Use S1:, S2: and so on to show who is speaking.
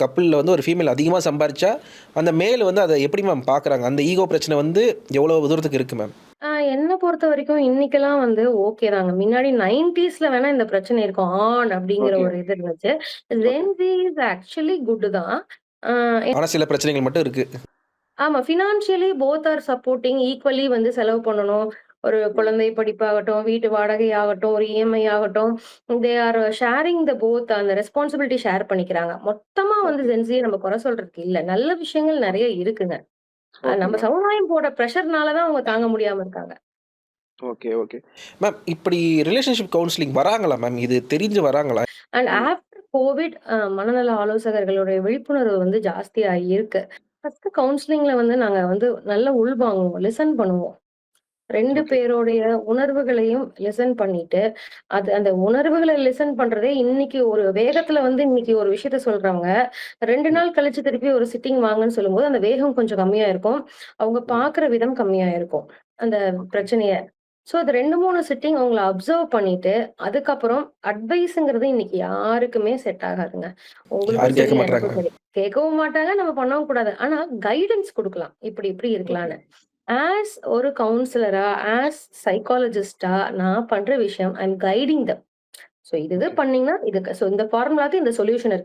S1: கப்பிள்ல வந்து ஒரு ஃபீமேல் அதிகமா சம்பாரிச்சா, அந்த மேல் வந்து அத எப்படி மேம் பார்க்குறாங்க? அந்த ஈகோ பிரச்சனை வந்து எவ்வளோ தூரத்துக்கு இருக்கு மேம்?
S2: என்ன பொறுத்தவரைக்கும் இன்னைக்கெல்லாம் வந்து ஓகே தாங்க. முன்னாடி 90ஸ்ல வேணா இந்த பிரச்சனை இருக்கும். அப்படிங்கிற
S1: ஓகே,
S2: ஒரு இது இருந்துச்சு.
S1: Okay.
S2: Gen Z is actually good தான். ஆ
S1: ஆனா சில பிரச்சனைகள் மட்டும் இருக்கு.
S2: ஆமா. Financially both are supporting equally வந்து செலவு பண்ணணும். ஒரு
S1: ம்.
S2: குழந்தை படிப்பாகட்டும், வீட்டு வாடகை ஆகட்டும், ஒரு இஎம்ஐ ஆகட்டும். They are sharing the both அந்த ரெஸ்பான்சிபிலிட்டி ஷேர் பண்ணிக்கிறாங்க. மொத்தமா வந்து
S1: ஓகே,
S2: ஜென்ஸிய நம்ம குறை சொல்றதுக்கு இல்ல. நல்ல விஷயங்கள் நெறைய
S1: ஓகே,
S2: இருக்குங்க.
S1: ஓகே
S2: நம்ம
S1: மேம்.
S2: சமுதாயம் போட பிரஷர்னால தான் அவங்க தாங்க முடியாம இருக்காங்க.
S1: Okay, okay. மேம் இப்படி ரிலேஷன்ஷிப் கவுன்சிலிங் வராங்களா மேம்? இது தெரிஞ்சு வராங்களா?
S2: அண்ட்
S1: ம்.
S2: ஆஃப்டர் கோவிட் மனநல ஆலோசகர்களுடைய விழிப்புணர்வு வந்து ஜாஸ்தியா இருக்கு. ஃபர்ஸ்ட் கவுன்சிலிங்ல வந்து நாங்க வந்து நல்லா உள்வாங்குவோம். லிசன் பண்ணுவோம். 2
S1: ஓகே.
S2: பேருடைய உணர்வுகளையும் லிசன் பண்ணிட்டு, அது அந்த உணர்வுகள லிசன் பண்றதே இன்னைக்கு ஒரு வேகத்துல வந்து இன்னைக்கு ஒரு விஷயத்த சொல்றவங்க, 2
S1: ம்,
S2: நாள் கழிச்சு திருப்பி ஒரு சிட்டிங் வாங்கன்னு சொல்லும்போது, அந்த வேகம் கொஞ்சம் கம்மியா இருக்கும். அவங்க
S1: ம்.
S2: பார்க்குற விதம் கம்மியா இருக்கும். அந்த
S1: ஓகே.
S2: பிரச்சனைய. ஸோ அது 2, 3 சிட்டிங் அவங்கள அப்சர்வ் பண்ணிட்டு, அதுக்கப்புறம் அட்வைஸ்ங்கிறது இன்னைக்கு யாருக்குமே செட் ஆகாதுங்க. உங்களுக்கும்
S1: யாரும்
S2: சரி,
S1: கேட்க மாட்றாங்க.
S2: எனக்கும் சரி. கேட்கவும் மாட்டாங்க, நம்ம பண்ணவும் கூடாது. ஆனா கைடன்ஸ் குடுக்கலாம். இப்படி இப்படி
S1: ஓகே,
S2: இருக்கலான்னு. ஆஸ் ஒரு கவுன்சிலரா, ஆஸ் சைக்காலஜிஸ்ட்டா நான் பண்ற விஷயம், ஐ அம் கைடிங் தெம். சோ இது இது
S1: ஓகே.
S2: பண்ணீங்கன்னா, இதுக்கு சோ இந்த ஃபார்முலாக்கு இந்த சொல்யூஷன் இருக்கு.